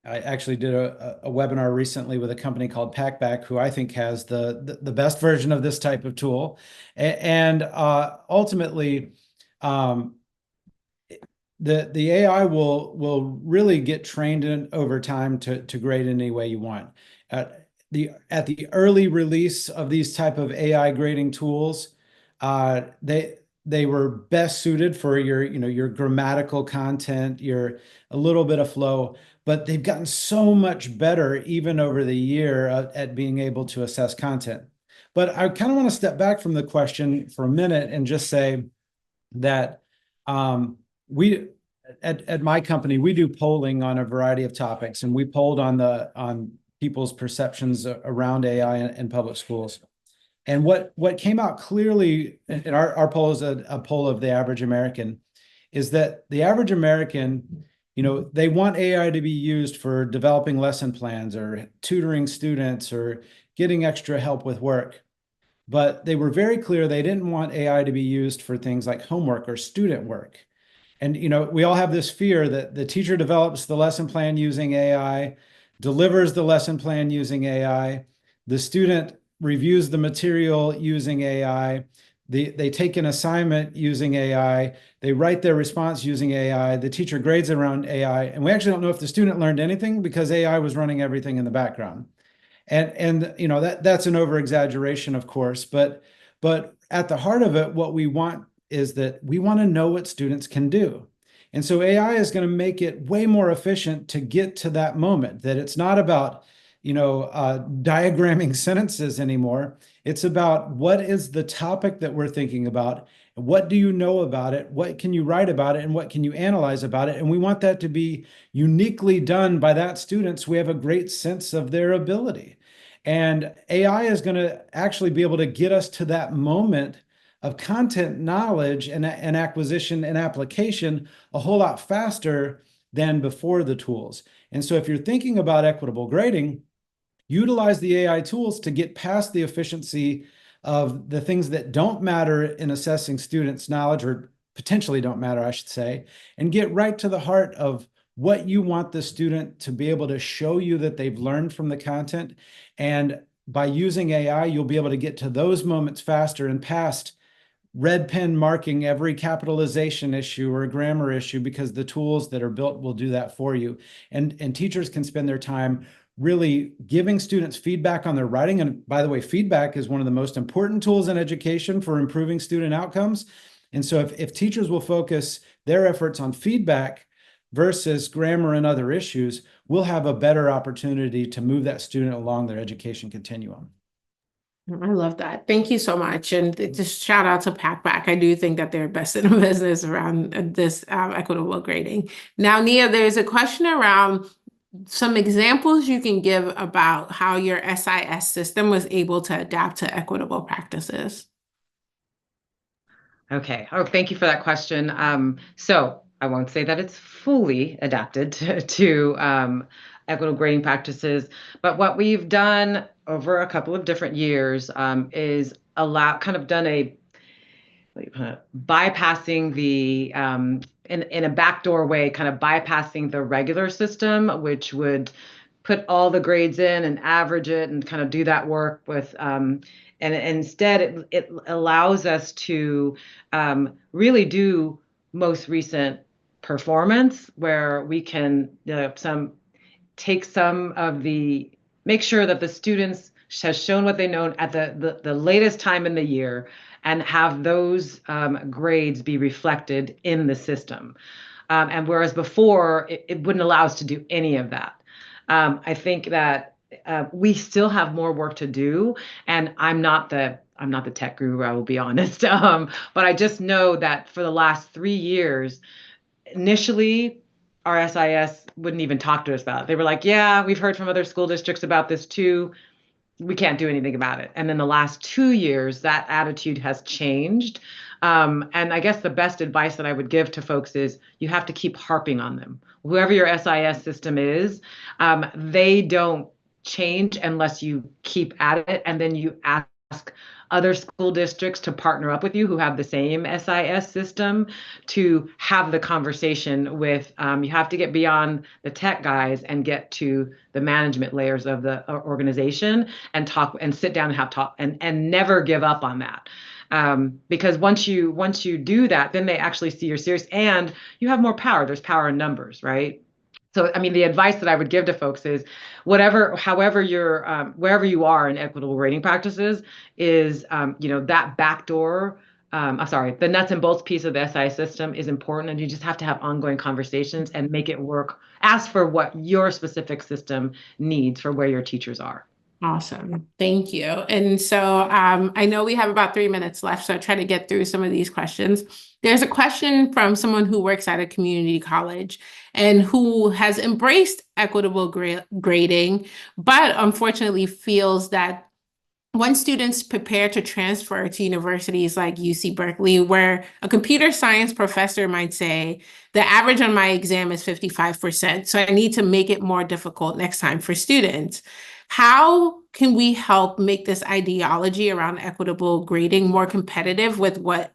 I actually did a webinar recently with a company called Packback, who I think has the best version of this type of tool. And ultimately, um, the AI will really get trained in over time to grade in any way you want. At the early release of these type of AI grading tools, they were best suited for your grammatical content, your a little bit of flow, but they've gotten so much better even over the year at being able to assess content. But I kind of want to step back from the question for a minute and just say that we at my company, we do polling on a variety of topics, and we polled on people's perceptions around AI in public schools. And what came out clearly in our poll is a poll of the average American, is that the average American, they want AI to be used for developing lesson plans or tutoring students or getting extra help with work. But they were very clear they didn't want AI to be used for things like homework or student work. And we all have this fear that the teacher develops the lesson plan using AI, delivers the lesson plan using AI, the student reviews the material using AI, they take an assignment using AI, they write their response using AI, the teacher grades around AI, and we actually don't know if the student learned anything because AI was running everything in the background. And that's an over exaggeration, of course, but at the heart of it, what we want is that we want to know what students can do. And so AI is going to make it way more efficient to get to that moment, that it's not about diagramming sentences anymore. It's about what is the topic that we're thinking about, what do you know about it, what can you write about it, and what can you analyze about it. And we want that to be uniquely done by that student so we have a great sense of their ability. And AI is going to actually be able to get us to that moment of content knowledge and acquisition and application a whole lot faster than before the tools. And so if you're thinking about equitable grading, utilize the AI tools to get past the efficiency of the things that don't matter in assessing students' knowledge, or potentially don't matter, I should say, and get right to the heart of what you want the student to be able to show you that they've learned from the content. And by using AI, you'll be able to get to those moments faster and past red pen marking every capitalization issue or grammar issue, because the tools that are built will do that for you. And teachers can spend their time really giving students feedback on their writing. And by the way, feedback is one of the most important tools in education for improving student outcomes. And so if teachers will focus their efforts on feedback versus grammar and other issues, we'll have a better opportunity to move that student along their education continuum. I love that. Thank you so much. And just shout out to Packback. I do think that they're best in the business around this equitable grading. Now, Nia, there's a question around some examples you can give about how your SIS system was able to adapt to equitable practices. Okay. Oh, thank you for that question. So I won't say that it's fully adapted to equitable grading practices, but what we've done over a couple of different years is done a bypassing the in a backdoor way, kind of bypassing the regular system, which would put all the grades in and average it and kind of do that work with and instead it allows us to really do most recent performance, where we can make sure that the students has shown what they know at the latest time in the year, and have those grades be reflected in the system. And whereas before, it wouldn't allow us to do any of that. I think that we still have more work to do, and I'm not the tech guru, I will be honest. But I just know that for the last 3 years, initially, our SIS wouldn't even talk to us about it. They were like, yeah, we've heard from other school districts about this too. We can't do anything about it. And then the last 2 years, that attitude has changed. And I guess the best advice that I would give to folks is you have to keep harping on them. Whoever your SIS system is, they don't change unless you keep at it, and then you ask other school districts to partner up with you who have the same SIS system to have the conversation with. You have to get beyond the tech guys and get to the management layers of the organization and talk and sit down and have talk and never give up on that. Because once you do that, then they actually see you're serious and you have more power. There's power in numbers, right? So, I mean, the advice that I would give to folks is however you're, wherever you are in equitable grading practices is, that backdoor, the nuts and bolts piece of the SI system is important. And you just have to have ongoing conversations and make it work. Ask for what your specific system needs for where your teachers are. Awesome. Thank you. And so I know we have about 3 minutes left, so I'll try to get through some of these questions. There's a question from someone who works at a community college and who has embraced equitable grading, but unfortunately feels that when students prepare to transfer to universities like UC Berkeley, where a computer science professor might say, the average on my exam is 55%, so I need to make it more difficult next time for students. How can we help make this ideology around equitable grading more competitive with what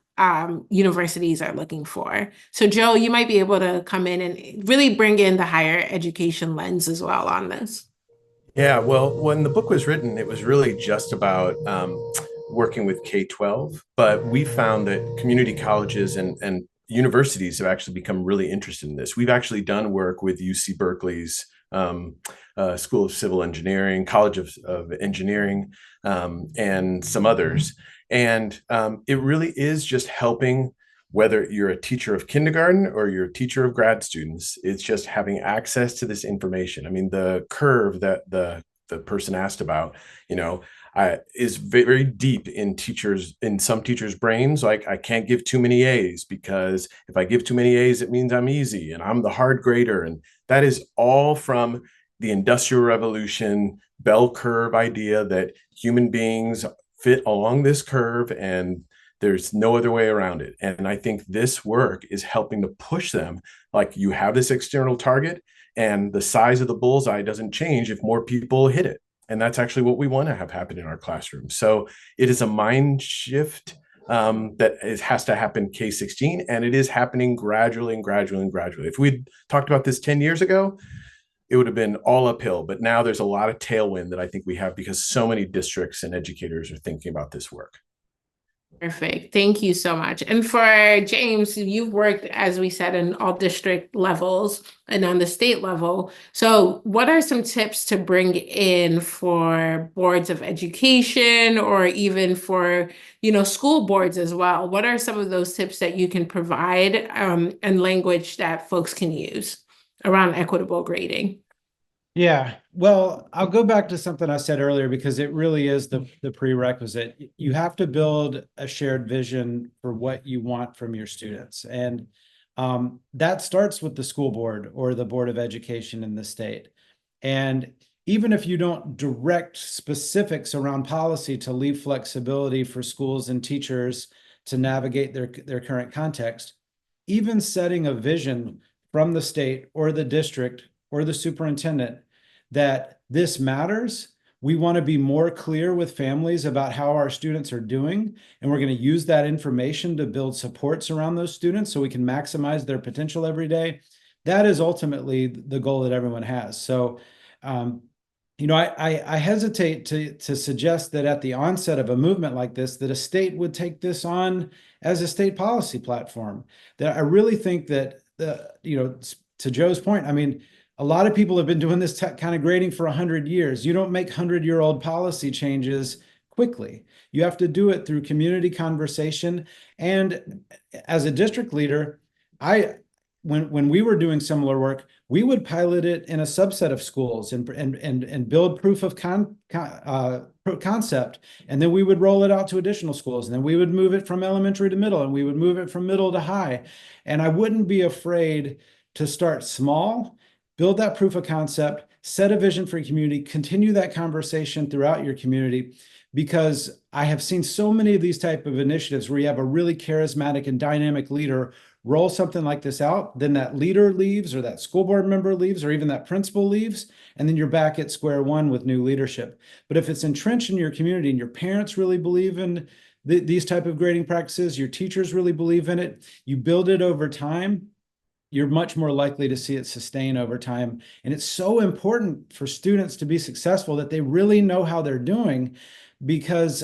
universities are looking for? So Joe, you might be able to come in and really bring in the higher education lens as well on this. Yeah, well, when the book was written, it was really just about working with K-12, but we found that community colleges and universities have actually become really interested in this. We've actually done work with UC Berkeley's School of Civil Engineering, College of Engineering, and some others. And it really is just helping, whether you're a teacher of kindergarten or you're a teacher of grad students, it's just having access to this information. I mean, the curve that the person asked about, is very deep in some teachers' brains. Like, I can't give too many A's because if I give too many A's, it means I'm easy and I'm the hard grader. And that is all from the Industrial Revolution bell curve idea that human beings fit along this curve and there's no other way around it. And I think this work is helping to push them. Like, you have this external target and the size of the bullseye doesn't change if more people hit it. And that's actually what we want to have happen in our classroom. So it is a mind shift has to happen K-16, and it is happening gradually and gradually and gradually. If we'd talked about this 10 years ago, it would have been all uphill. But now there's a lot of tailwind that I think we have because so many districts and educators are thinking about this work. Perfect. Thank you so much. And for James, you've worked, as we said, in all district levels and on the state level. So what are some tips to bring in for boards of education or even for, school boards as well? What are some of those tips that you can provide and language that folks can use around equitable grading? Yeah, well, I'll go back to something I said earlier because it really is the prerequisite. You have to build a shared vision for what you want from your students. And that starts with the school board or the Board of Education in the state. And even if you don't direct specifics around policy to leave flexibility for schools and teachers to navigate their current context, even setting a vision from the state or the district or the superintendent that this matters. We want to be more clear with families about how our students are doing, and we're going to use that information to build supports around those students so we can maximize their potential every day. That is ultimately the goal that everyone has. So, I hesitate to suggest that at the onset of a movement like this, that a state would take this on as a state policy platform. That I really think that to Joe's point, I mean, a lot of people have been doing this kind of grading for 100 years. You don't make 100-year-old policy changes quickly. You have to do it through community conversation. And as a district leader, when we were doing similar work, we would pilot it in a subset of schools and build proof of concept. And then we would roll it out to additional schools. And then we would move it from elementary to middle, and we would move it from middle to high. And I wouldn't be afraid to start small, build that proof of concept, set a vision for your community, continue that conversation throughout your community, because I have seen so many of these type of initiatives where you have a really charismatic and dynamic leader roll something like this out, then that leader leaves or that school board member leaves or even that principal leaves, and then you're back at square one with new leadership. But if it's entrenched in your community and your parents really believe in these type of grading practices, your teachers really believe in it, you build it over time, you're much more likely to see it sustain over time. And it's so important for students to be successful that they really know how they're doing, because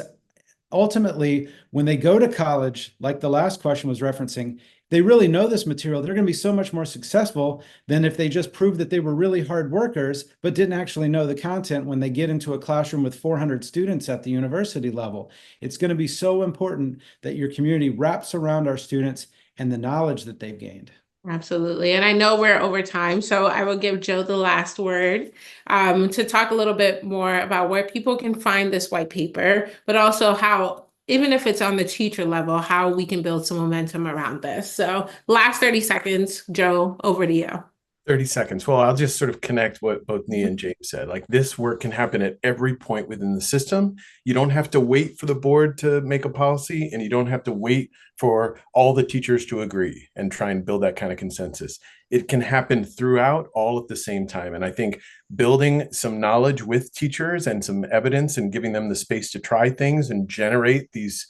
ultimately, when they go to college, like the last question was referencing, they really know this material, they're going to be so much more successful than if they just proved that they were really hard workers, but didn't actually know the content when they get into a classroom with 400 students at the university level. It's going to be so important that your community wraps around our students and the knowledge that they've gained. Absolutely. And I know we're over time, so I will give Joe the last word to talk a little bit more about where people can find this white paper, but also how, even if it's on the teacher level, how we can build some momentum around this. So last 30 seconds, Joe, over to you. 30 seconds. Well, I'll just sort of connect what both Nia and James said. Like, this work can happen at every point within the system. You don't have to wait for the board to make a policy, and you don't have to wait for all the teachers to agree and try and build that kind of consensus. It can happen throughout, all at the same time. And I think building some knowledge with teachers and some evidence and giving them the space to try things and generate these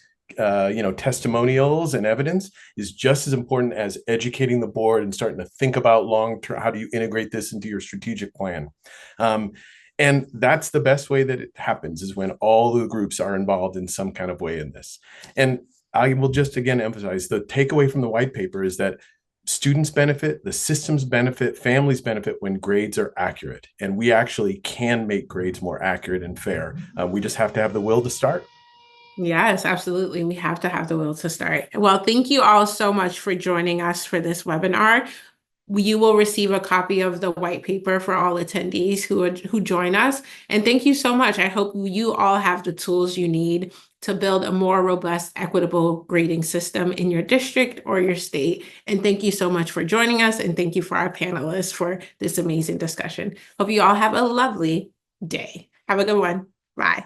testimonials and evidence is just as important as educating the board and starting to think about long-term, how do you integrate this into your strategic plan? And that's the best way that it happens, is when all the groups are involved in some kind of way in this. And I will just again emphasize, the takeaway from the white paper is that students benefit, the systems benefit, families benefit when grades are accurate. And we actually can make grades more accurate and fair. We just have to have the will to start. Yes, absolutely. We have to have the will to start. Well, thank you all so much for joining us for this webinar. You will receive a copy of the white paper for all attendees who join us. And thank you so much. I hope you all have the tools you need to build a more robust, equitable grading system in your district or your state. And thank you so much for joining us. And thank you for our panelists for this amazing discussion. Hope you all have a lovely day. Have a good one. Bye.